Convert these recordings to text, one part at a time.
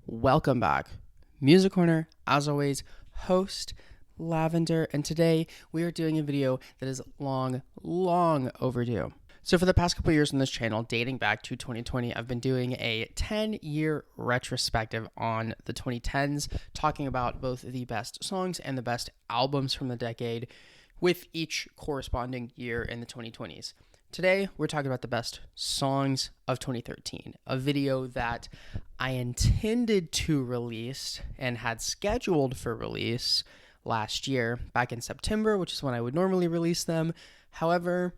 Welcome back. Music Corner, as always, host Lavender, and today we are doing a video that is long overdue. So for the past couple years on this channel, dating back to 2020, I've been doing a 10-year retrospective on the 2010s, talking about both the best songs and the best albums from the decade, with each corresponding year in the 2020s. Today, we're talking about the best songs of 2013, a video that I intended to release and had scheduled for release last year, back in September, which is when I would normally release them. However,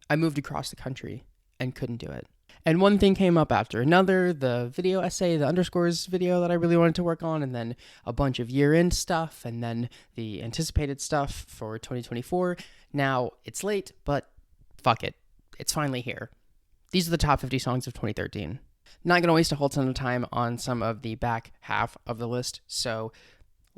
I moved across the country and couldn't do it. And one thing came up after another, the video essay, the underscores video that I really wanted to work on, and then a bunch of year-end stuff, and then the anticipated stuff for 2024. Now, it's late, but fuck it. It's finally here. These are the top 50 songs of 2013. Not going to waste a whole ton of time on some of the back half of the list, so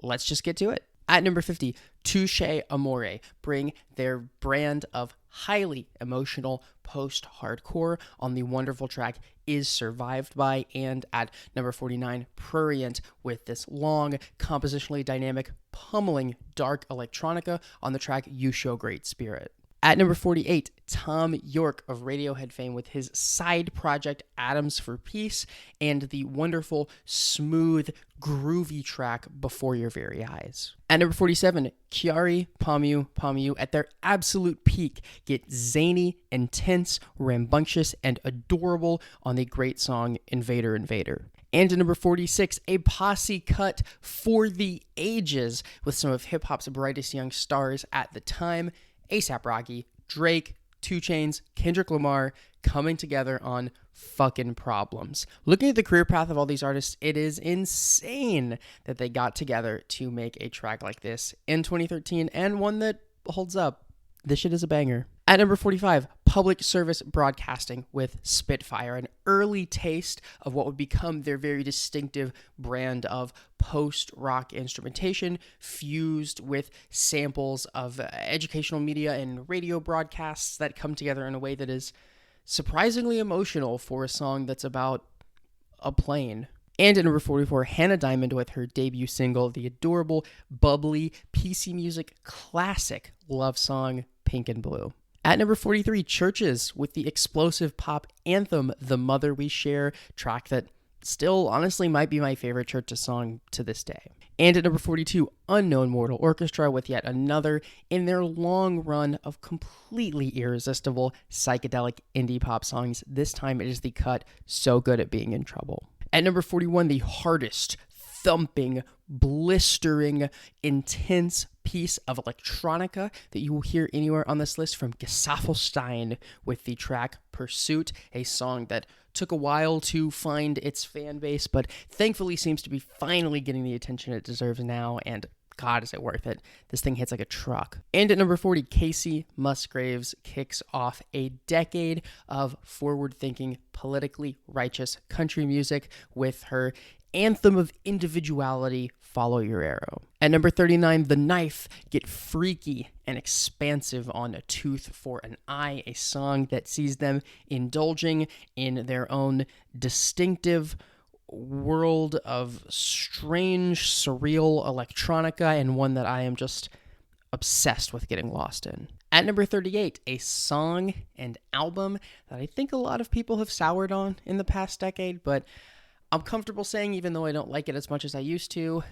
let's just get to it. At number 50, Touche Amore bring their brand of highly emotional post-hardcore on the wonderful track Is Survived By, and at number 49, Prurient with this long, compositionally dynamic, pummeling dark electronica on the track You Show Great Spirit. At number 48, Tom York of Radiohead fame with his side project Atoms for Peace and the wonderful, smooth, groovy track Before Your Very Eyes. At number 47, Chiari, Pamu at their absolute peak get zany, intense, rambunctious, and adorable on the great song Invader Invader. And at number 46, a posse cut for the ages with some of hip-hop's brightest young stars at the time, A$AP Rocky, Drake, 2 Chainz, Kendrick Lamar coming together on Fucking Problems. Looking at the career path of all these artists, it is insane that they got together to make a track like this in 2013, and one that holds up. This shit is a banger. At number 45, Public Service Broadcasting with Spitfire, an early taste of what would become their very distinctive brand of post-rock instrumentation fused with samples of educational media and radio broadcasts that come together in a way that is surprisingly emotional for a song that's about a plane. And at number 44, Hannah Diamond with her debut single, the adorable, bubbly, PC music classic love song, Pink and Blue. At number 43, Churches with the explosive pop anthem, The Mother We Share, track that still honestly might be my favorite Churches song to this day. And at number 42, Unknown Mortal Orchestra with yet another in their long run of completely irresistible psychedelic indie pop songs. This time it is the cut So Good at Being in Trouble. At number 41, the hardest, thumping, blistering, intense piece of electronica that you will hear anywhere on this list from Gesaffelstein with the track Pursuit, a song that took a while to find its fan base, but thankfully seems to be finally getting the attention it deserves now, and God, is it worth it. This thing hits like a truck. And at number 40, Casey Musgraves kicks off a decade of forward-thinking, politically righteous country music with her anthem of individuality, Follow Your Arrow. At number 39, The Knife get freaky and expansive on A Tooth for an Eye, a song that sees them indulging in their own distinctive world of strange, surreal electronica, and one that I am just obsessed with getting lost in. At number 38, a song and album that I think a lot of people have soured on in the past decade, but I'm comfortable saying, even though I don't like it as much as I used to,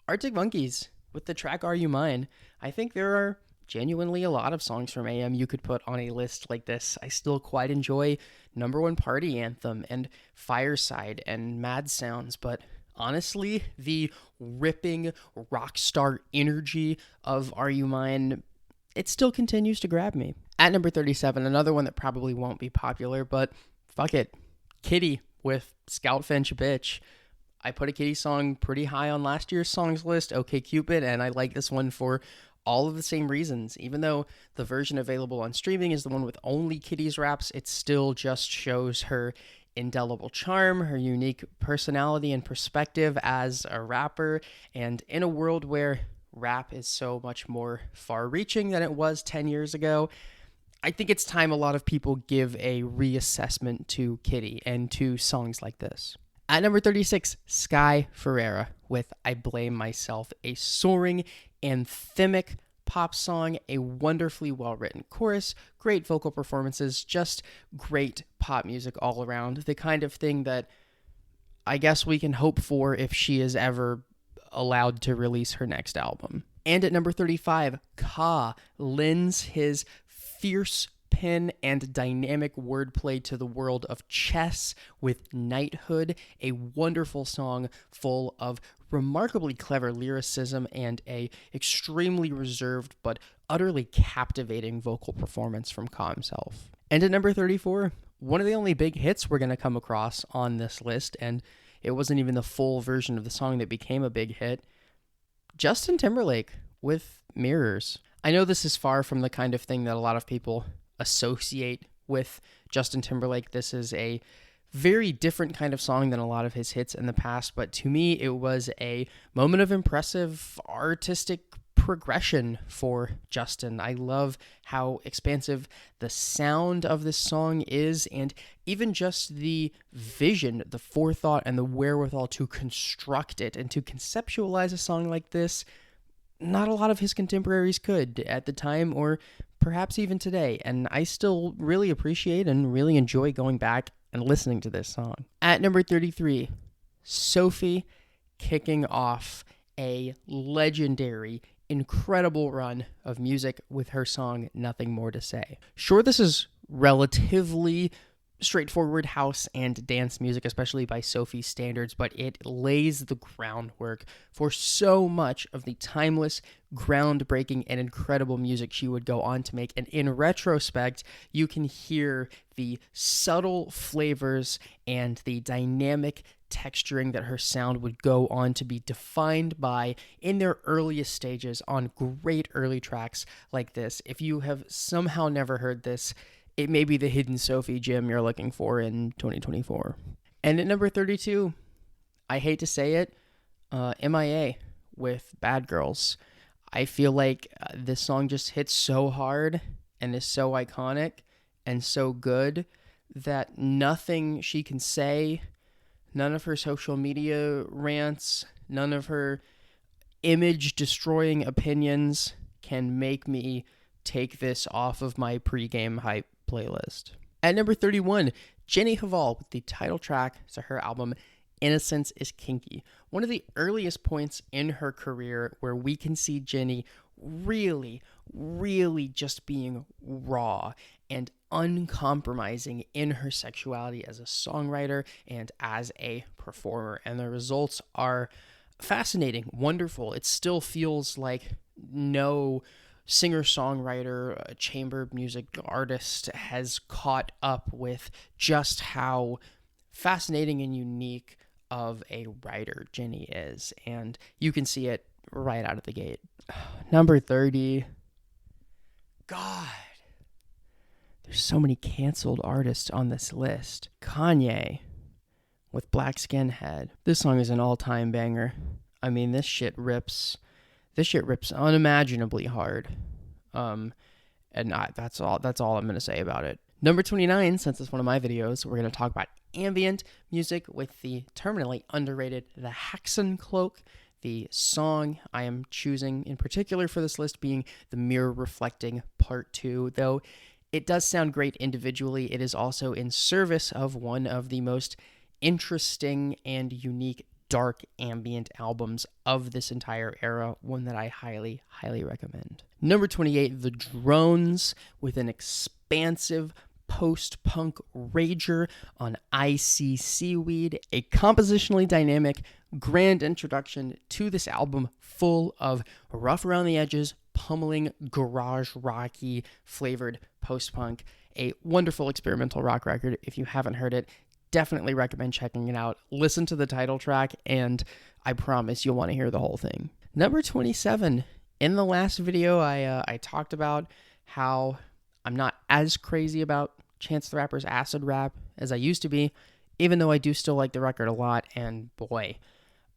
Arctic Monkeys with the track Are You Mine. I think there are genuinely a lot of songs from AM you could put on a list like this. I still quite enjoy Number One Party Anthem and Fireside and Mad Sounds, but honestly, the ripping rock star energy of Are You Mine, it still continues to grab me. At number 37, another one that probably won't be popular, but fuck it, Kitty with Scoutfinch Bitch. I put a Kitty song pretty high on last year's songs list, OkCupid, and I like this one for all of the same reasons. Even though the version available on streaming is the one with only Kitty's raps, it still just shows her indelible charm, her unique personality and perspective as a rapper, and in a world where rap is so much more far-reaching than it was 10 years ago, I think it's time a lot of people give a reassessment to Kitty and to songs like this. At number 36, Sky Ferreira with I Blame Myself, a soaring, anthemic pop song, a wonderfully well-written chorus, great vocal performances, just great pop music all around. The kind of thing that I guess we can hope for if she is ever allowed to release her next album. And at number 35, Ka lends his fierce pen and dynamic wordplay to the world of chess with Knighthood, a wonderful song full of remarkably clever lyricism and a extremely reserved but utterly captivating vocal performance from Ka himself. And at number 34, one of the only big hits we're going to come across on this list, and it wasn't even the full version of the song that became a big hit, Justin Timberlake with Mirrors. I know this is far from the kind of thing that a lot of people associate with Justin Timberlake. This is a very different kind of song than a lot of his hits in the past, but to me, it was a moment of impressive artistic progression for Justin. I love how expansive the sound of this song is, and even just the vision, the forethought, and the wherewithal to construct it and to conceptualize a song like this. Not a lot of his contemporaries could at the time, or perhaps even today, and I still really appreciate and really enjoy going back and listening to this song. At number 33, Sophie kicking off a legendary, incredible run of music with her song Nothing More to Say. Sure, this is relatively straightforward house and dance music, especially by Sophie's standards, but it lays the groundwork for so much of the timeless, groundbreaking, and incredible music she would go on to make. And in retrospect, you can hear the subtle flavors and the dynamic texturing that her sound would go on to be defined by in their earliest stages on great early tracks like this. If you have somehow never heard this, it may be the hidden Sophie gem you're looking for in 2024. And at number 32, I hate to say it, m.i.a. with Bad Girls. I feel like this song just hits so hard and is so iconic and so good that nothing she can say, none of her social media rants, none of her image-destroying opinions can make me take this off of my pregame hype playlist. At number 31, Jenny Hval with the title track to her album Innocence is Kinky. One of the earliest points in her career where we can see Jenny really just being raw and uncompromising in her sexuality as a songwriter and as a performer. And the results are fascinating, wonderful. It still feels like no singer-songwriter, chamber music artist has caught up with just how fascinating and unique of a writer Jenny is. And you can see it right out of the gate. Number 30. God. There's so many canceled artists on this list. Kanye with Black Skinhead. This song is an all-time banger. I mean, this shit rips unimaginably hard. That's all I'm going to say about it. Number 29, since it's one of my videos, we're going to talk about ambient music with the terminally underrated The Haxon Cloak. The song I am choosing in particular for this list being The Mirror Reflecting Part 2. Though it does sound great individually, it is also in service of one of the most interesting and unique dark ambient albums of this entire era, one that I highly recommend. Number 28, The Drones with an expansive post-punk rager on I See Seaweed, a compositionally dynamic, grand introduction to this album full of rough around the edges, pummeling, garage rocky flavored post-punk, a wonderful experimental rock record. If you haven't heard it, definitely recommend checking it out. Listen to the title track, and I promise you'll want to hear the whole thing. Number 27. In the last video, I talked about how I'm not as crazy about Chance the Rapper's acid rap as I used to be, even though I do still like the record a lot, and boy,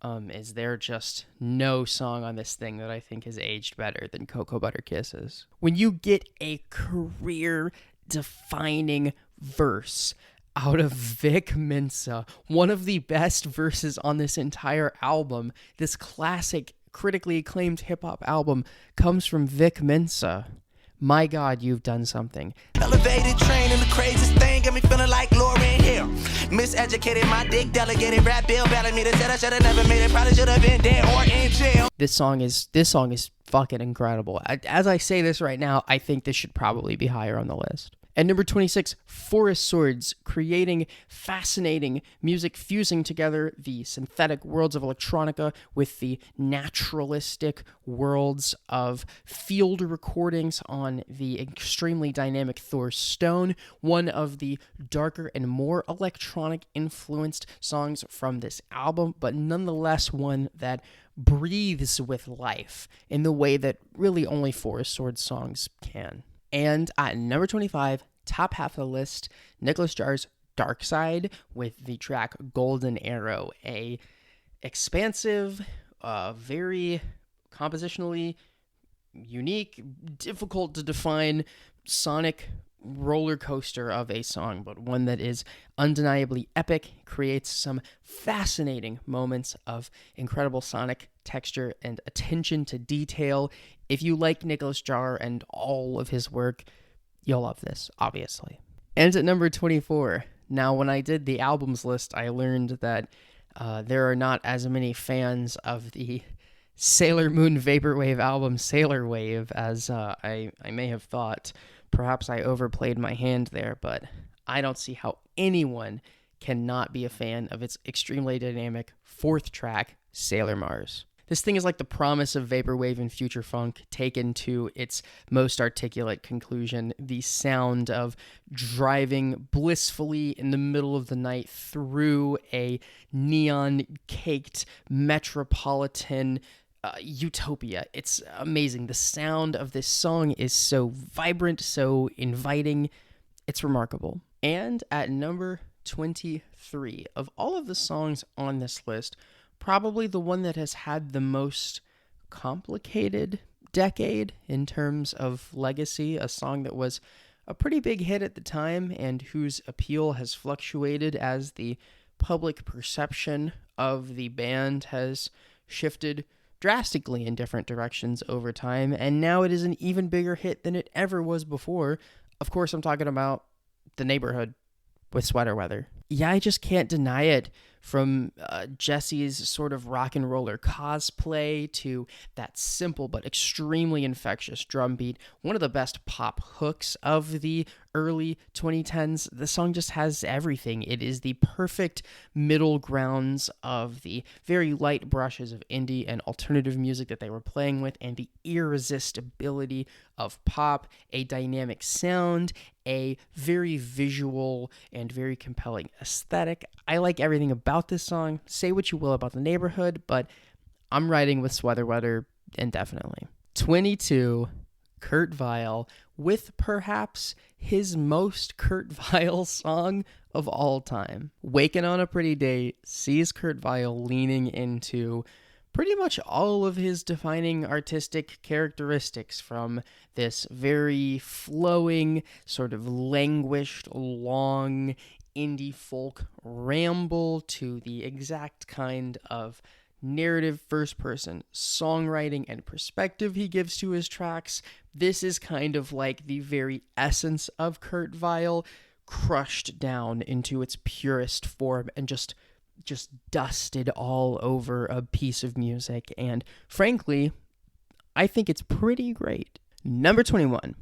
is there just no song on this thing that I think has aged better than Cocoa Butter Kisses. When you get a career-defining verse out of Vic Mensa, one of the best verses on this entire album. This classic, critically acclaimed hip-hop album comes from Vic Mensa. My God, you've done something. Elevated train and the craziest thing got me feeling like Lauryn Hill. Miseducated, my dick delegated, rap bill battling me. They said I should have never made it, probably should have been dead or in jail. This song is fucking incredible. As I say this right now, I think this should probably be higher on the list. At number 26, Forest Swords, creating fascinating music, fusing together the synthetic worlds of electronica with the naturalistic worlds of field recordings on the extremely dynamic Thor Stone, one of the darker and more electronic-influenced songs from this album, but nonetheless one that breathes with life in the way that really only Forest Swords songs can. And at number 25, top half of the list, Nicholas Jar's Dark Side with the track Golden Arrow, a expansive, very compositionally unique, difficult to define sonic roller coaster of a song, but one that is undeniably epic, creates some fascinating moments of incredible sonic texture and attention to detail. If you like Nicholas Jar and all of his work, you'll love this, obviously. And at number 24, now when I did the albums list, I learned that there are not as many fans of the Sailor Moon Vaporwave album Sailor Wave as I may have thought. Perhaps I overplayed my hand there, but I don't see how anyone cannot be a fan of its extremely dynamic fourth track, Sailor Mars. This thing is like the promise of vaporwave and future funk taken to its most articulate conclusion. The sound of driving blissfully in the middle of the night through a neon-caked metropolitan utopia. It's amazing. The sound of this song is so vibrant, so inviting. It's remarkable. And at number 23, of all of the songs on this list, probably the one that has had the most complicated decade in terms of legacy, a song that was a pretty big hit at the time and whose appeal has fluctuated as the public perception of the band has shifted drastically in different directions over time, and now it is an even bigger hit than it ever was before. Of course, I'm talking about The Neighborhood with Sweater Weather. Yeah, I just can't deny it. From Jesse's sort of rock and roller cosplay to that simple but extremely infectious drum beat, one of the best pop hooks of the early 2010s. The song just has everything. It is the perfect middle grounds of the very light brushes of indie and alternative music that they were playing with, and the irresistibility of pop, a dynamic sound, a very visual and very compelling aesthetic. I like everything about this song. Say what you will about The Neighborhood, but I'm riding with Sweater Weather indefinitely. 22, Kurt Vile, with perhaps his most Kurt Vile song of all time. Waking on a Pretty Day sees Kurt Vile leaning into pretty much all of his defining artistic characteristics, from this very flowing, sort of languished, long indie folk ramble to the exact kind of narrative first-person songwriting and perspective he gives to his tracks. This is kind of like the very essence of Kurt Vile, crushed down into its purest form and just dusted all over a piece of music, and frankly, I think it's pretty great. Number 21,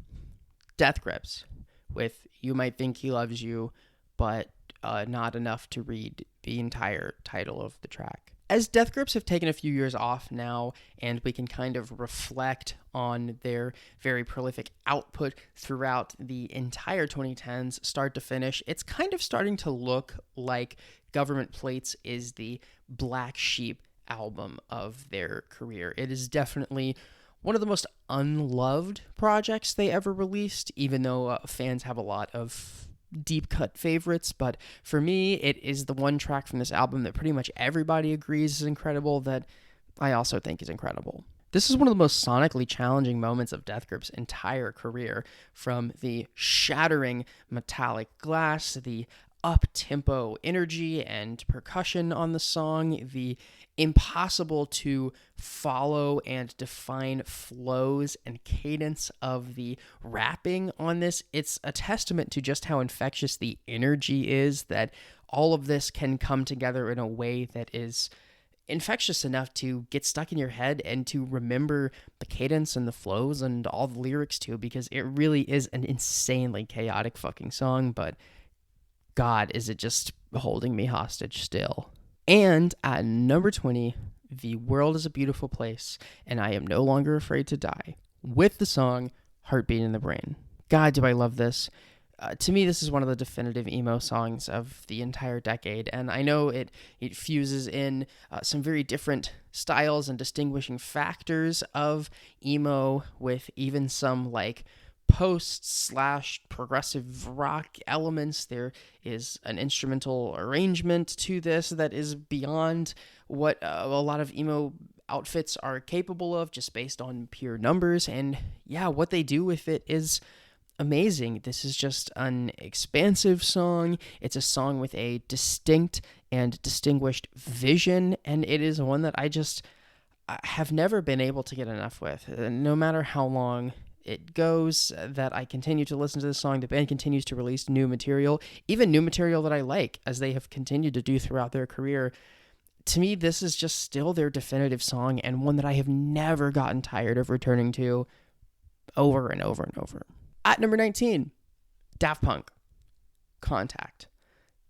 Death Grips, with You Might Think He Loves You, but not enough to read the entire title of the track. As Death Grips have taken a few years off now, and we can kind of reflect on their very prolific output throughout the entire 2010s, start to finish, it's kind of starting to look like Government Plates is the black sheep album of their career. It is definitely one of the most unloved projects they ever released, even though fans have a lot of deep cut favorites. But for me, it is the one track from this album that pretty much everybody agrees is incredible, that I also think is incredible. This is one of the most sonically challenging moments of Death Grip's entire career, from the shattering metallic glass, the up-tempo energy and percussion on the song, the impossible to follow and define flows and cadence of the rapping on this. It's a testament to just how infectious the energy is, that all of this can come together in a way that is infectious enough to get stuck in your head and to remember the cadence and the flows and all the lyrics too, because it really is an insanely chaotic fucking song, but God, is it just holding me hostage still. And at number 20, The World is a Beautiful Place, and I Am No Longer Afraid to Die, with the song Heartbeat in the Brain. God, do I love this. To me, this is one of the definitive emo songs of the entire decade, and I know it fuses in some very different styles and distinguishing factors of emo, with even some like post/progressive rock elements. There is an instrumental arrangement to this that is beyond what a lot of emo outfits are capable of, just based on pure numbers, and yeah, what they do with it is amazing. This is just an expansive song. It's a song with a distinct and distinguished vision, and it is one that I have never been able to get enough with. No matter how long it goes that I continue to listen to this song, the band continues to release new material, even new material that I like, as they have continued to do throughout their career. To me, this is just still their definitive song, and one that I have never gotten tired of returning to over and over and over. At number 19, Daft Punk, Contact.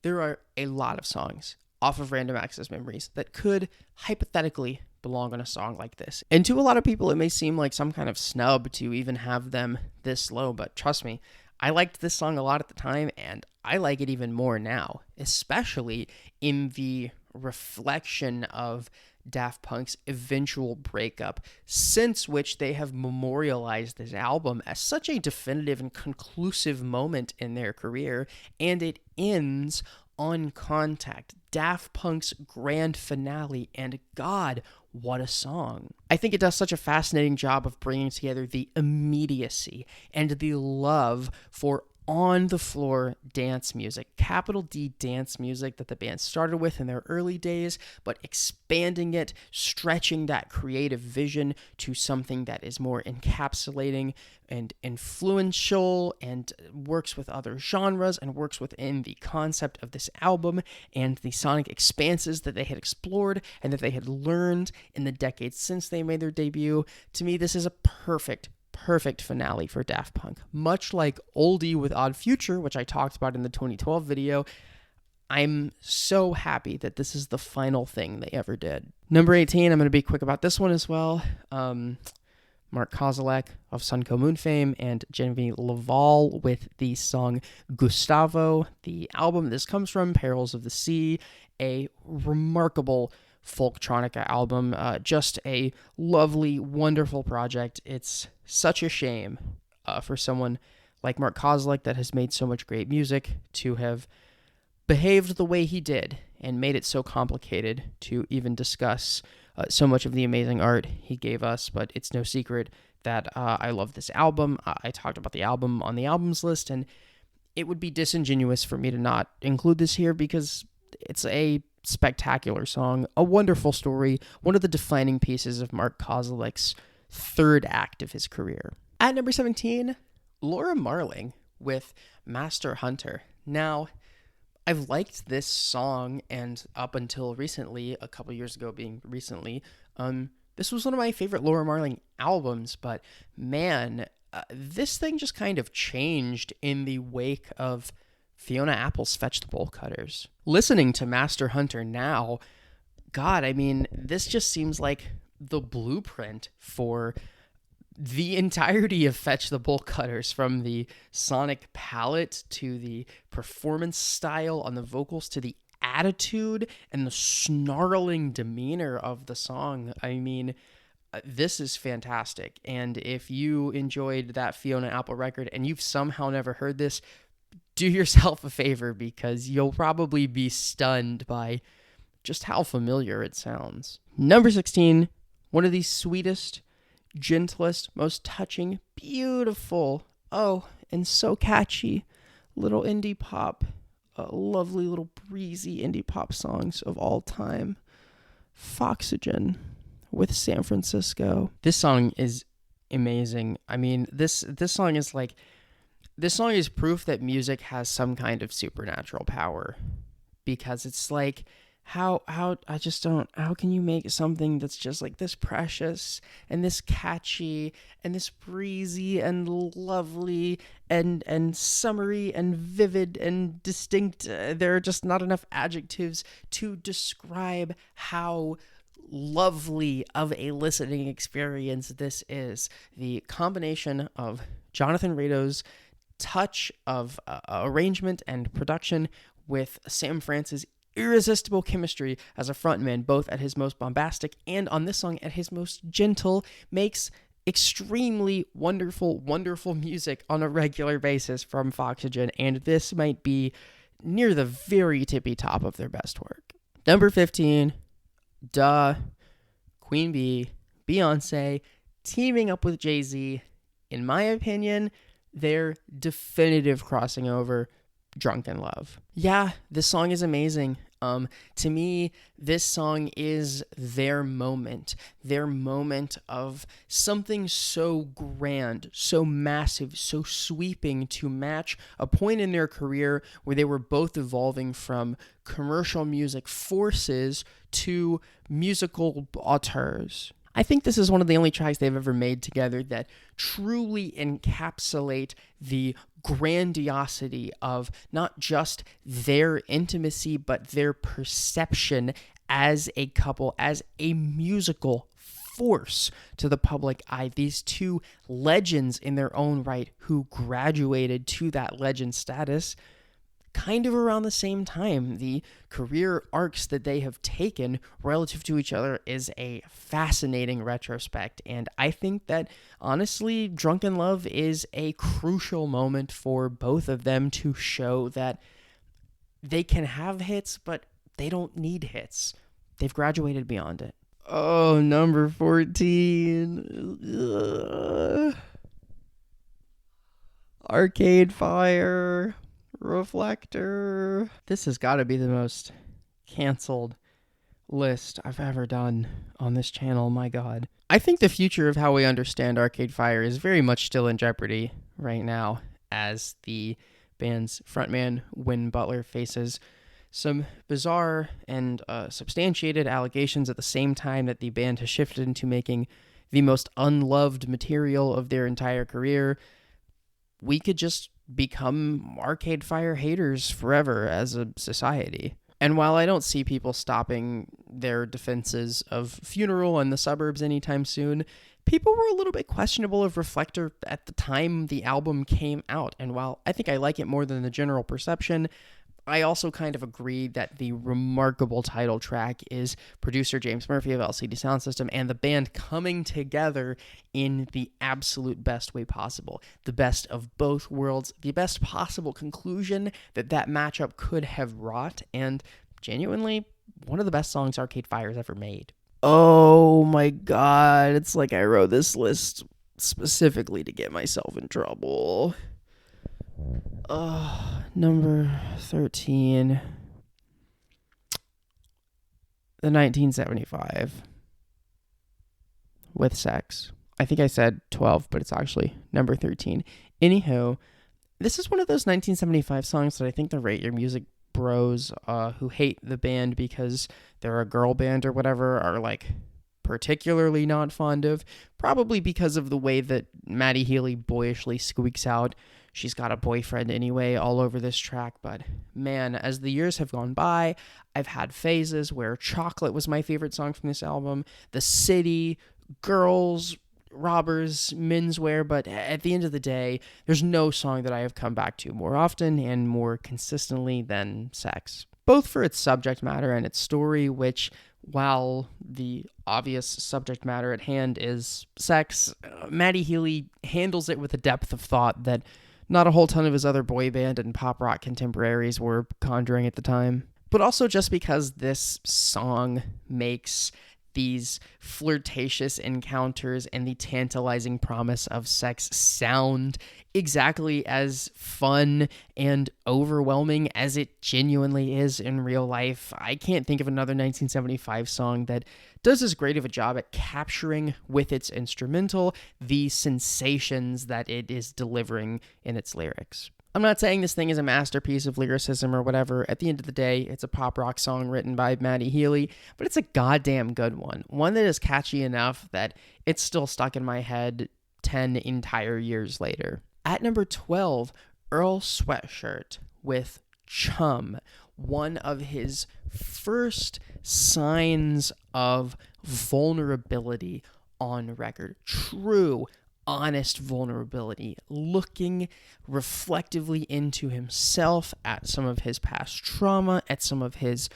There are a lot of songs off of Random Access Memories that could hypothetically belong on a song like this. And to a lot of people, it may seem like some kind of snub to even have them this low, but trust me, I liked this song a lot at the time, and I like it even more now, especially in the reflection of Daft Punk's eventual breakup, since which they have memorialized this album as such a definitive and conclusive moment in their career, and it ends on Contact, Daft Punk's grand finale, and God, what a song. I think it does such a fascinating job of bringing together the immediacy and the love for on-the-floor dance music, capital D dance music that the band started with in their early days, but expanding it, stretching that creative vision to something that is more encapsulating and influential and works with other genres and works within the concept of this album and the sonic expanses that they had explored and that they had learned in the decades since they made their debut. To me, this is a perfect finale for Daft Punk. Much like Oldie with Odd Future, which I talked about in the 2012 video, I'm so happy that this is the final thing they ever did. Number 18, I'm going to be quick about this one as well. Mark Kozelek of Sunco Moon fame and Genevieve Laval with the song Gustavo. The album this comes from, Perils of the Sea, a remarkable folktronica album, just a lovely, wonderful project. It's such a shame for someone like Mark Kozelek that has made so much great music to have behaved the way he did and made it so complicated to even discuss so much of the amazing art he gave us. But it's no secret that I love this album. I talked about the album on the albums list, and it would be disingenuous for me to not include this here because it's a spectacular song, a wonderful story, one of the defining pieces of Mark Kozelek's third act of his career. At number 17, Laura Marling with Master Hunter. Now, I've liked this song, and up until recently, a couple years ago being recently, this was one of my favorite Laura Marling albums, but man, this thing just kind of changed in the wake of Fiona Apple's Fetch the Bolt Cutters. Listening to Master Hunter now, God, I mean, this just seems like the blueprint for the entirety of Fetch the Bolt Cutters, from the sonic palette to the performance style on the vocals to the attitude and the snarling demeanor of the song. I mean, this is fantastic. And if you enjoyed that Fiona Apple record and you've somehow never heard this, do yourself a favor, because you'll probably be stunned by just how familiar it sounds. Number 16, one of the sweetest, gentlest, most touching, beautiful, and so catchy little indie pop lovely little breezy indie pop songs of all time. Foxygen with San Francisco. This song is amazing. I mean, this song is like, this song is proof that music has some kind of supernatural power, because it's like, how I just don't, how can you make something that's just like this precious and this catchy and this breezy and lovely and summery and vivid and distinct? There are just not enough adjectives to describe how lovely of a listening experience this is. The combination of Jonathan Rado's touch of arrangement and production with Sam France's irresistible chemistry as a frontman, both at his most bombastic and on this song at his most gentle, makes extremely wonderful music on a regular basis from Foxygen, and this might be near the very tippy top of their best work. Number 15, Queen Bee, Beyonce, teaming up with Jay-Z. In my opinion, their definitive crossing over, Drunken Love. Yeah, this song is amazing. To me, this song is their moment of something so grand, so massive, so sweeping to match a point in their career where they were both evolving from commercial music forces to musical auteurs. I think this is one of the only tracks they've ever made together that truly encapsulate the grandiosity of not just their intimacy, but their perception as a couple, as a musical force to the public eye. These two legends in their own right who graduated to that legend status kind of around the same time. The career arcs that they have taken relative to each other is a fascinating retrospect, and I think that honestly Drunken Love is a crucial moment for both of them to show that they can have hits, but they don't need hits. They've graduated beyond it. Oh, number 14. Ugh. Arcade Fire, Reflector. This has got to be the most canceled list I've ever done on this channel. My God. I think the future of how we understand Arcade Fire is very much still in jeopardy right now, as the band's frontman, Win Butler, faces some bizarre and substantiated allegations at the same time that the band has shifted into making the most unloved material of their entire career. We could just become Arcade Fire haters forever as a society. And while I don't see people stopping their defenses of Funeral and the Suburbs anytime soon, people were a little bit questionable of Reflector at the time the album came out. And while I think I like it more than the general perception, I also kind of agree that the remarkable title track is producer James Murphy of LCD Soundsystem and the band coming together in the absolute best way possible. The best of both worlds, the best possible conclusion that matchup could have wrought, and genuinely one of the best songs Arcade Fire's ever made. Oh my God, it's like I wrote this list specifically to get myself in trouble. Number 13. The 1975 with Sex. I think I said 12, but it's actually number 13. Anywho, this is one of those 1975 songs that I think the Rate Your Music bros who hate the band because they're a girl band or whatever are like particularly not fond of, probably because of the way that Maddie Healy boyishly squeaks out "she's got a boyfriend anyway" all over this track. But man, as the years have gone by, I've had phases where Chocolate was my favorite song from this album, The City, Girls, Robbers, Menswear, but at the end of the day, there's no song that I have come back to more often and more consistently than Sex. Both for its subject matter and its story, which, while the obvious subject matter at hand is sex, Maddie Healy handles it with a depth of thought that not a whole ton of his other boy band and pop rock contemporaries were conjuring at the time. But also just because this song makes these flirtatious encounters and the tantalizing promise of sex sound exactly as fun and overwhelming as it genuinely is in real life. I can't think of another 1975 song that does as great of a job at capturing with its instrumental the sensations that it is delivering in its lyrics. I'm not saying this thing is a masterpiece of lyricism or whatever. At the end of the day, it's a pop rock song written by Matty Healy, but it's a goddamn good one. One that is catchy enough that it's still stuck in my head 10 entire years later. At number 12, Earl Sweatshirt with Chum, one of his first signs of vulnerability on record. True, honest vulnerability, looking reflectively into himself, at some of his past trauma, at some of his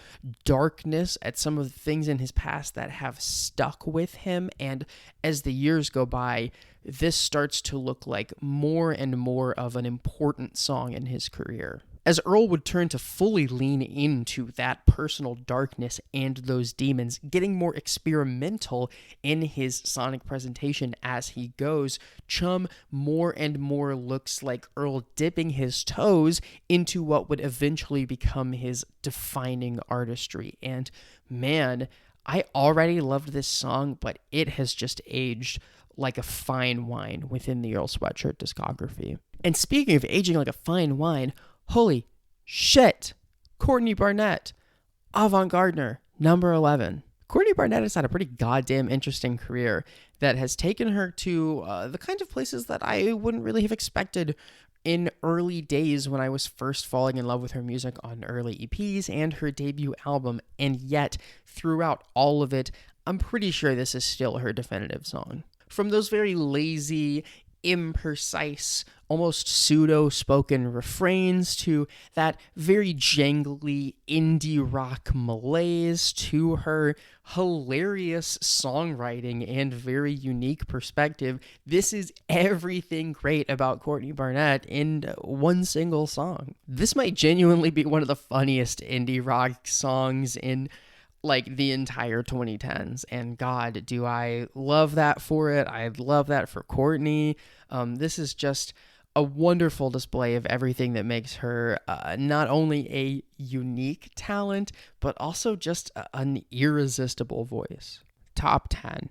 darkness, at some of the things in his past that have stuck with him. And as the years go by, this starts to look like more and more of an important song in his career. As Earl would turn to fully lean into that personal darkness and those demons, getting more experimental in his sonic presentation as he goes, Chum more and more looks like Earl dipping his toes into what would eventually become his defining artistry. And man, I already loved this song, but it has just aged like a fine wine within the Earl Sweatshirt discography. And speaking of aging like a fine wine, holy shit, Courtney Barnett, Avant-Gardener, number 11. Courtney Barnett has had a pretty goddamn interesting career that has taken her to the kind of places that I wouldn't really have expected in early days when I was first falling in love with her music on early EPs and her debut album. And yet, throughout all of it, I'm pretty sure this is still her definitive song. From those very lazy, imprecise, almost pseudo-spoken refrains to that very jangly indie rock malaise to her hilarious songwriting and very unique perspective, this is everything great about Courtney Barnett in one single song. This might genuinely be one of the funniest indie rock songs in like the entire 2010s, and God, do I love that for it. I love that for Courtney. This is just a wonderful display of everything that makes her not only a unique talent, but also just an irresistible voice. Top 10.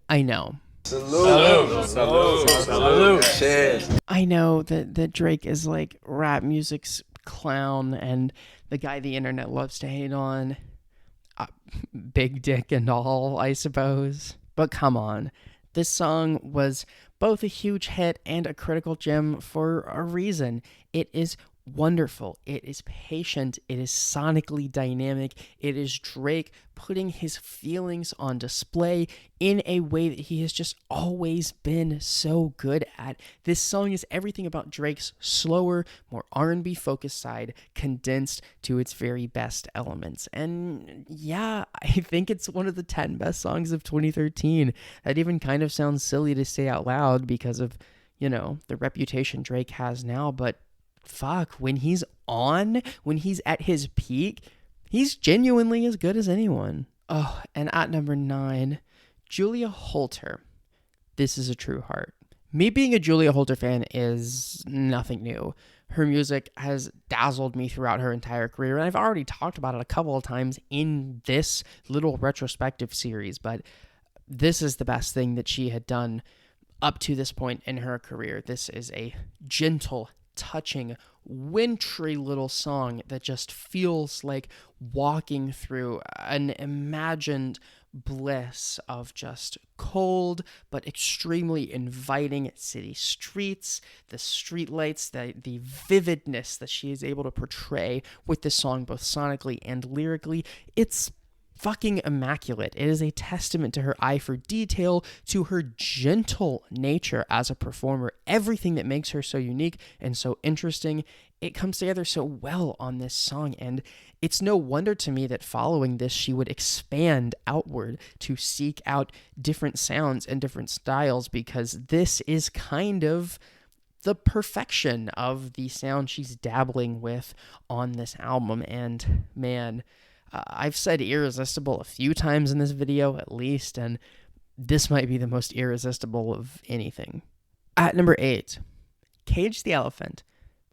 I know. Salute. Salute. Salute. Cheers. I know that Drake is like rap music's clown and the guy the internet loves to hate on. Big dick and all, I suppose. But come on. This song was both a huge hit and a critical gem for a reason. It is wonderful. It is patient. It is sonically dynamic. It is Drake putting his feelings on display in a way that he has just always been so good at. This song is everything about Drake's slower, more R&B focused side condensed to its very best elements. And yeah, I think it's one of the 10 best songs of 2013. That even kind of sounds silly to say out loud because of, you know, the reputation Drake has now, but fuck, when he's at his peak, he's genuinely as good as anyone. Oh, and at number 9, Julia Holter. This Is a True Heart. Me being a Julia Holter fan is nothing new. Her music has dazzled me throughout her entire career, and I've already talked about it a couple of times in this little retrospective series, but this is the best thing that she had done up to this point in her career. This is a gentle, touching, wintry little song that just feels like walking through an imagined bliss of just cold but extremely inviting city streets, the streetlights, the vividness that she is able to portray with this song both sonically and lyrically. It's fucking immaculate. It is a testament to her eye for detail, to her gentle nature as a performer. Everything that makes her so unique and so interesting, it comes together so well on this song. And it's no wonder to me that following this, she would expand outward to seek out different sounds and different styles, because this is kind of the perfection of the sound she's dabbling with on this album. And man, I've said irresistible a few times in this video at least, and this might be the most irresistible of anything. At number 8, Cage the Elephant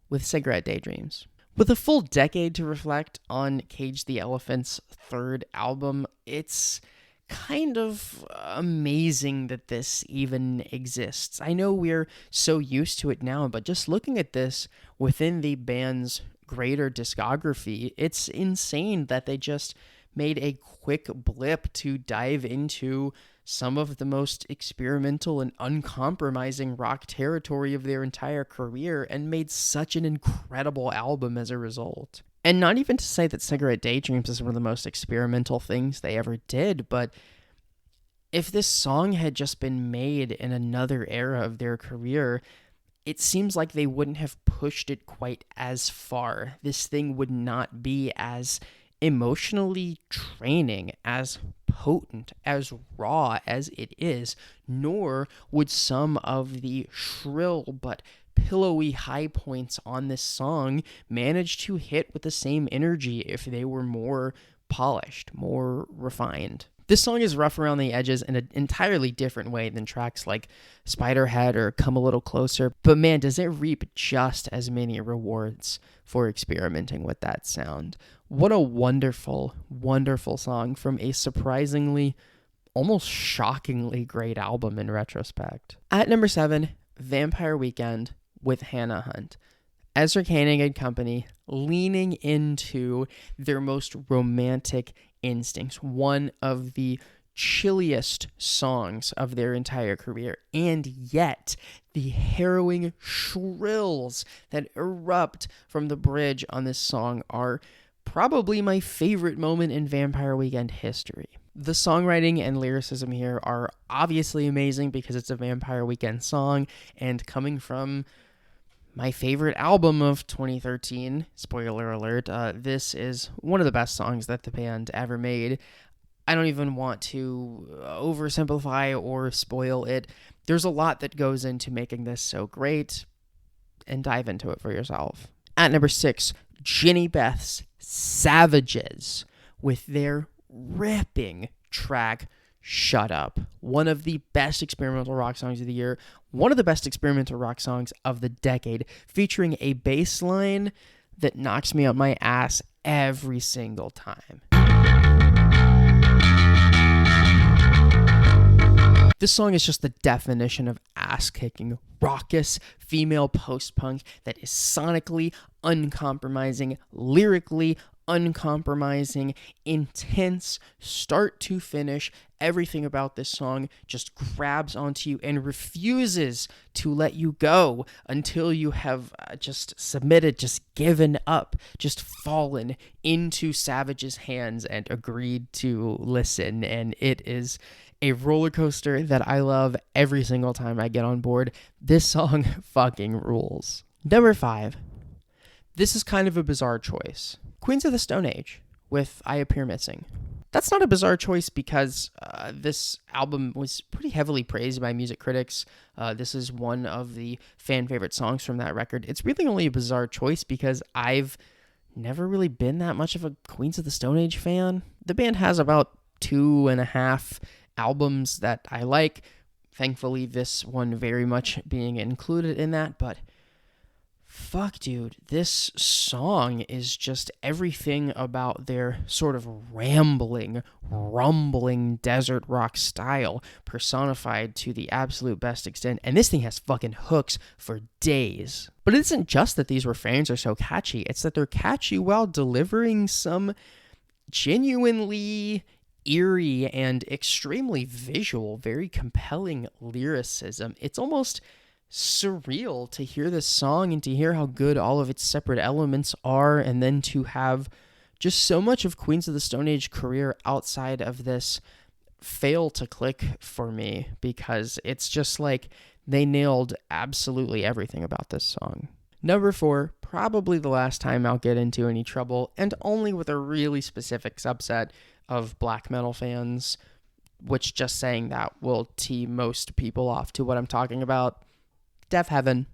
with Cigarette Daydreams. With a full decade to reflect on Cage the Elephant's third album, it's kind of amazing that this even exists. I know we're so used to it now, but just looking at this within the band's greater discography, it's insane that they just made a quick blip to dive into some of the most experimental and uncompromising rock territory of their entire career and made such an incredible album as a result. And not even to say that Cigarette Daydreams is one of the most experimental things they ever did, but if this song had just been made in another era of their career, it seems like they wouldn't have pushed it quite as far. This thing would not be as emotionally draining, as potent, as raw as it is, nor would some of the shrill but pillowy high points on this song manage to hit with the same energy if they were more polished, more refined. This song is rough around the edges in an entirely different way than tracks like Spiderhead or Come a Little Closer, but man, does it reap just as many rewards for experimenting with that sound. What a wonderful, wonderful song from a surprisingly, almost shockingly great album in retrospect. At number 7, Vampire Weekend with Hannah Hunt. Ezra Koenig and company leaning into their most romantic instincts, one of the chilliest songs of their entire career, and yet the harrowing shrills that erupt from the bridge on this song are probably my favorite moment in Vampire Weekend history. The songwriting and lyricism here are obviously amazing because it's a Vampire Weekend song, and coming from my favorite album of 2013, spoiler alert, this is one of the best songs that the band ever made. I don't even want to oversimplify or spoil it. There's a lot that goes into making this so great, and dive into it for yourself. At number 6, Ginny Beth's Savages with their ripping track Shut Up. One of the best experimental rock songs of the year, one of the best experimental rock songs of the decade, featuring a bass line that knocks me on my ass every single time. This song is just the definition of ass-kicking, raucous female post-punk that is sonically uncompromising, lyrically uncompromising, intense, start to finish. Everything about this song just grabs onto you and refuses to let you go until you have just submitted, just given up, just fallen into Savage's hands and agreed to listen. And it is a roller coaster that I love every single time I get on board. This song fucking rules. Number 5. This is kind of a bizarre choice. Queens of the Stone Age with I Appear Missing. That's not a bizarre choice because this album was pretty heavily praised by music critics. This is one of the fan favorite songs from that record. It's really only a bizarre choice because I've never really been that much of a Queens of the Stone Age fan. The band has about 2.5 albums that I like. Thankfully, this one very much being included in that, but fuck, dude, this song is just everything about their sort of rambling, rumbling desert rock style personified to the absolute best extent, and this thing has fucking hooks for days. But it isn't just that these refrains are so catchy, it's that they're catchy while delivering some genuinely eerie and extremely visual, very compelling lyricism. It's almost surreal to hear this song and to hear how good all of its separate elements are, and then to have just so much of Queens of the Stone Age career outside of this fail to click for me, because it's just like they nailed absolutely everything about this song. Number 4, probably the last time I'll get into any trouble, and only with a really specific subset of black metal fans, which just saying that will tee most people off to what I'm talking about. Deaf Heaven,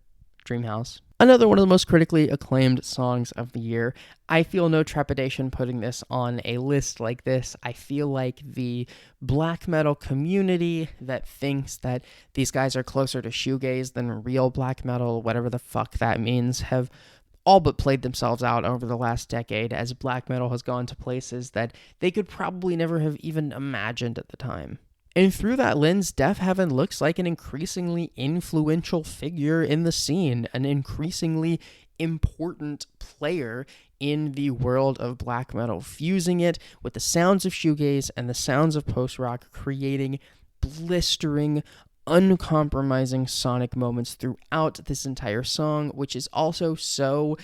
Dreamhouse. Another one of the most critically acclaimed songs of the year. I feel no trepidation putting this on a list like this. I feel like the black metal community that thinks that these guys are closer to shoegaze than real black metal, whatever the fuck that means, have all but played themselves out over the last decade as black metal has gone to places that they could probably never have even imagined at the time. And through that lens, Deafheaven looks like an increasingly influential figure in the scene, an increasingly important player in the world of black metal, fusing it with the sounds of shoegaze and the sounds of post-rock, creating blistering, uncompromising sonic moments throughout this entire song, which is also so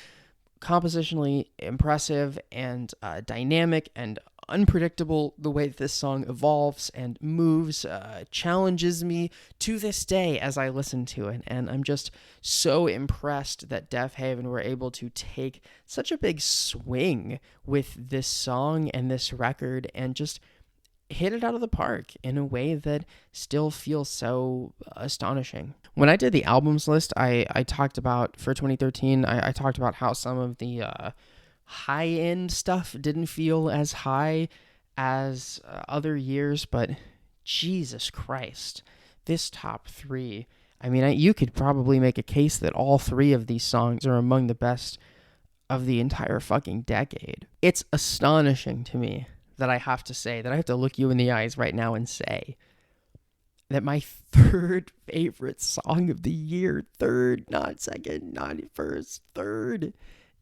compositionally impressive and dynamic and unpredictable. The way that this song evolves and moves challenges me to this day as I listen to it, and I'm just so impressed that Deafheaven were able to take such a big swing with this song and this record and just hit it out of the park in a way that still feels so astonishing. When I did the albums list, I talked about, for 2013, I talked about how some of the high-end stuff didn't feel as high as other years, but Jesus Christ, this top three, I mean, you could probably make a case that all three of these songs are among the best of the entire fucking decade. It's astonishing to me that I have to say, that I have to look you in the eyes right now and say that my third favorite song of the year, third, not second, not first, third,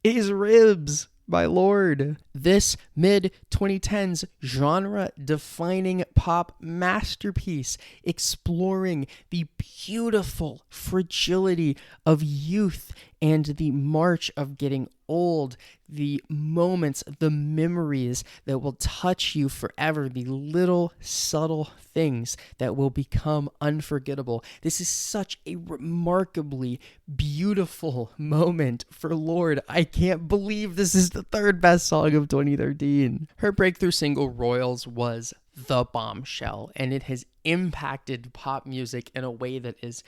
is Ribs by Lorde. This mid-2010s genre-defining pop masterpiece, exploring the beautiful fragility of youth and the march of getting old, the moments, the memories that will touch you forever, the little subtle things that will become unforgettable. This is such a remarkably beautiful moment for Lorde. I can't believe this is the third best song of 2013. Her breakthrough single, Royals, was the bombshell, and it has impacted pop music in a way that is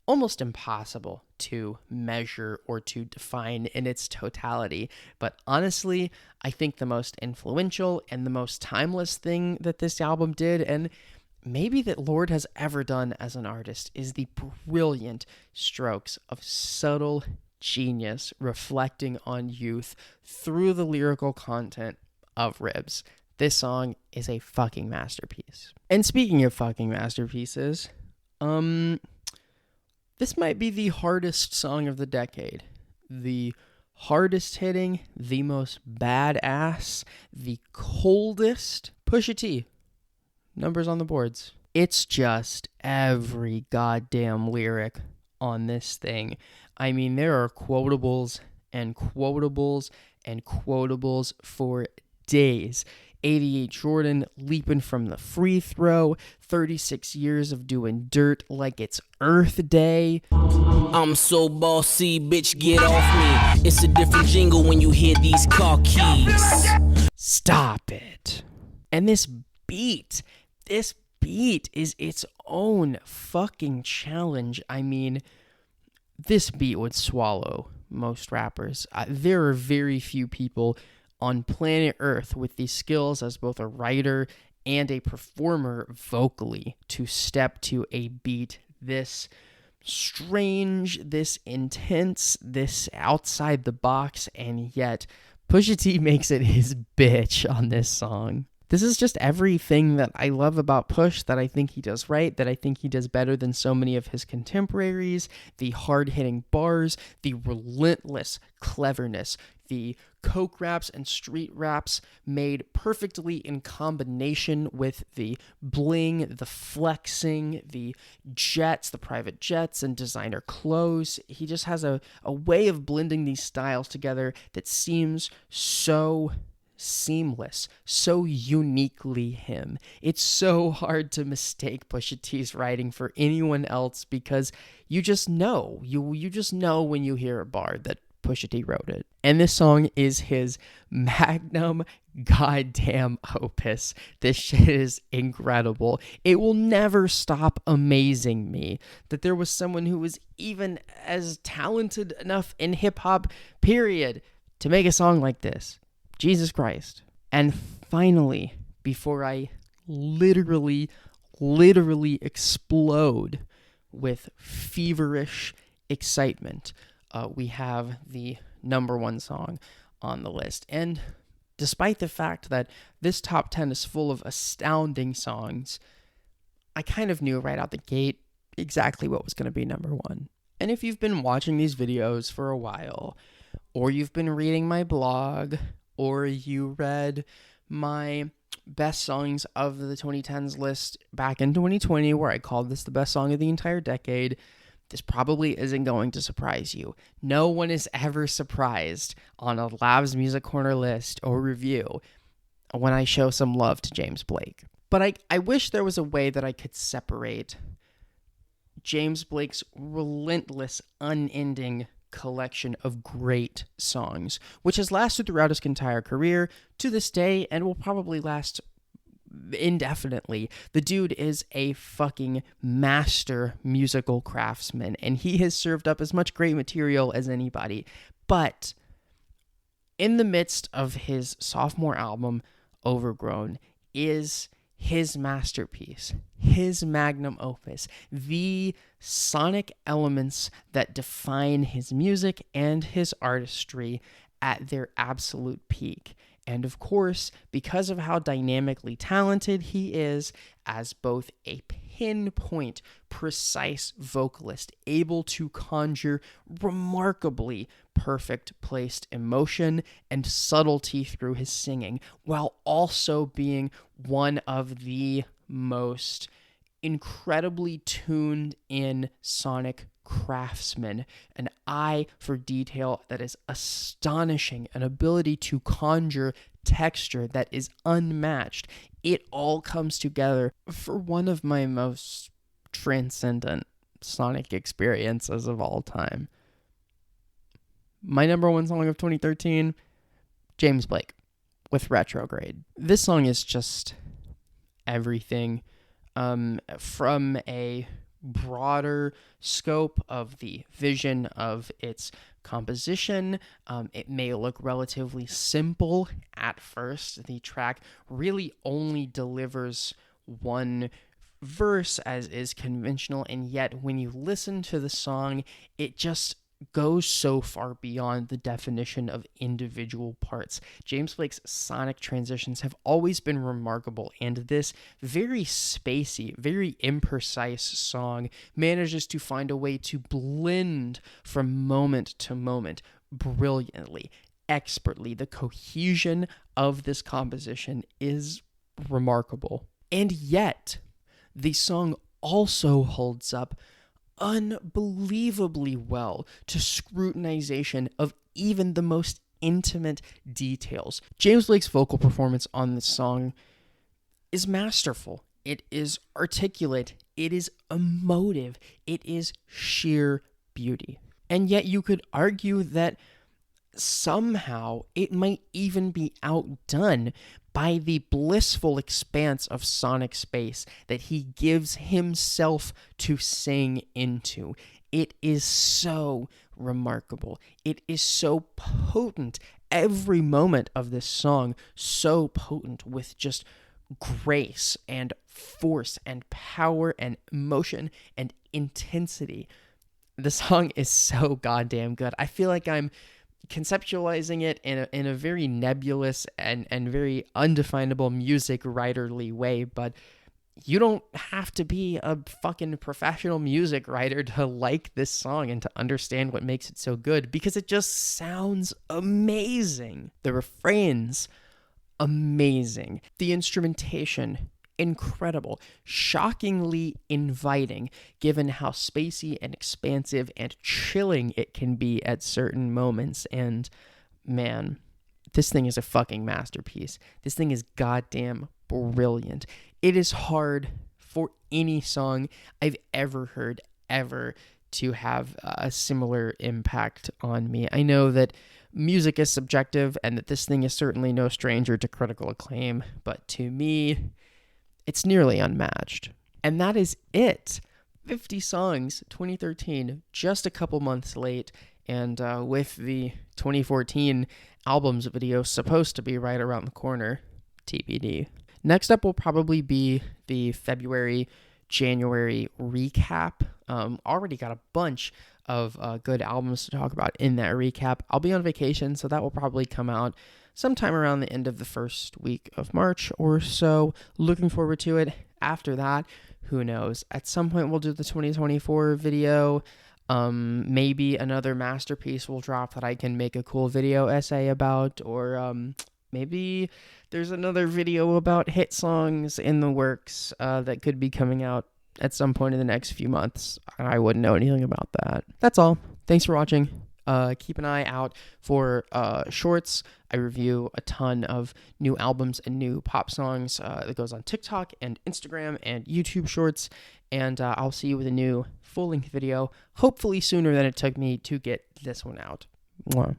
almost impossible to measure or to define in its totality. But honestly, I think the most influential and the most timeless thing that this album did, and maybe that Lorde has ever done as an artist, is the brilliant strokes of subtle genius reflecting on youth through the lyrical content of Ribs. This song is a fucking masterpiece. And speaking of fucking masterpieces, this might be the hardest song of the decade. The hardest hitting, the most badass, the coldest. Pusha T. Numbers on the boards. It's just every goddamn lyric on this thing. I mean, there are quotables and quotables and quotables for days. 88 Jordan leaping from the free throw, 36 years of doing dirt like it's Earth Day. I'm so bossy, bitch, get off me. It's a different jingle when you hear these car keys. Stop it. And this beat is its own fucking challenge. I mean, this beat would swallow most rappers. There are very few people on planet Earth with the skills as both a writer and a performer vocally to step to a beat this strange, this intense, this outside the box, and yet Pusha T makes it his bitch on this song. This is just everything that I love about Push, that I think he does right, that I think he does better than so many of his contemporaries. The hard-hitting bars, the relentless cleverness, the coke raps and street raps made perfectly in combination with the bling, the flexing, the jets, the private jets and designer clothes. He just has a way of blending these styles together that seems so seamless, so uniquely him. It's so hard to mistake Pusha T's writing for anyone else because you just know. You just know when you hear a bar that Pusha T wrote it. And this song is his magnum goddamn opus. This shit is incredible. It will never stop amazing me that there was someone who was even as talented enough in hip-hop, period, to make a song like this. Jesus Christ. And finally, before I literally explode with feverish excitement, we have the number one song on the list. And despite the fact that this top 10 is full of astounding songs, I kind of knew right out the gate exactly what was going to be number one. And if you've been watching these videos for a while, or you've been reading my blog, or you read my best songs of the 2010s list back in 2020, where I called this the best song of the entire decade, this probably isn't going to surprise you. No one is ever surprised on a Labs Music Corner list or review when I show some love to James Blake. But I wish there was a way that I could separate James Blake's relentless, unending collection of great songs, which has lasted throughout his entire career to this day and will probably last indefinitely. The dude is a fucking master musical craftsman, and he has served up as much great material as anybody. But in the midst of his sophomore album, Overgrown, is his masterpiece, his magnum opus, the sonic elements that define his music and his artistry at their absolute peak. And of course, because of how dynamically talented he is as both a pinpoint, precise vocalist, able to conjure remarkably perfect placed emotion and subtlety through his singing, while also being one of the most incredibly tuned in sonic craftsmen, an eye for detail that is astonishing, an ability to conjure texture that is unmatched. It all comes together for one of my most transcendent sonic experiences of all time. My number one song of 2013, James Blake with Retrograde. This song is just everything. From a broader scope of the vision of its composition, it may look relatively simple at first. The track really only delivers one verse, as is conventional, and yet when you listen to the song, it just goes so far beyond the definition of individual parts. James Blake's sonic transitions have always been remarkable, and this very spacey, very imprecise song manages to find a way to blend from moment to moment brilliantly, expertly. The cohesion of this composition is remarkable. And yet, the song also holds up unbelievably well to scrutinization of even the most intimate details. James Blake's vocal performance on this song is masterful. It is articulate. It is emotive. It is sheer beauty. And yet you could argue that somehow it might even be outdone by the blissful expanse of sonic space that he gives himself to sing into. It is so remarkable. It is so potent. Every moment of this song so potent with just grace and force and power and emotion and intensity. The song is so goddamn good. I feel like I'm conceptualizing it in a very nebulous and very undefinable music writerly way, but you don't have to be a fucking professional music writer to like this song and to understand what makes it so good, because it just sounds amazing. The refrains, amazing. The instrumentation, incredible, shockingly inviting, given how spacey and expansive and chilling it can be at certain moments. And man, this thing is a fucking masterpiece. This thing is goddamn brilliant. It is hard for any song I've ever heard ever to have a similar impact on me. I know that music is subjective and that this thing is certainly no stranger to critical acclaim, but to me, it's nearly unmatched. And that is it. 50 songs, 2013, just a couple months late, and with the 2014 albums video supposed to be right around the corner, TBD. Next up will probably be the February, January recap. Already got a bunch of good albums to talk about in that recap. I'll be on vacation, so that will probably come out sometime around the end of the first week of March or so. Looking forward to it. After that, who knows? At some point, we'll do the 2024 video. Maybe another masterpiece will drop that I can make a cool video essay about, or maybe there's another video about hit songs in the works that could be coming out at some point in the next few months. I wouldn't know anything about that. That's all. Thanks for watching. Keep an eye out for shorts. I review a ton of new albums and new pop songs that goes on TikTok and Instagram and YouTube shorts. And I'll see you with a new full-length video, hopefully sooner than it took me to get this one out. Mwah.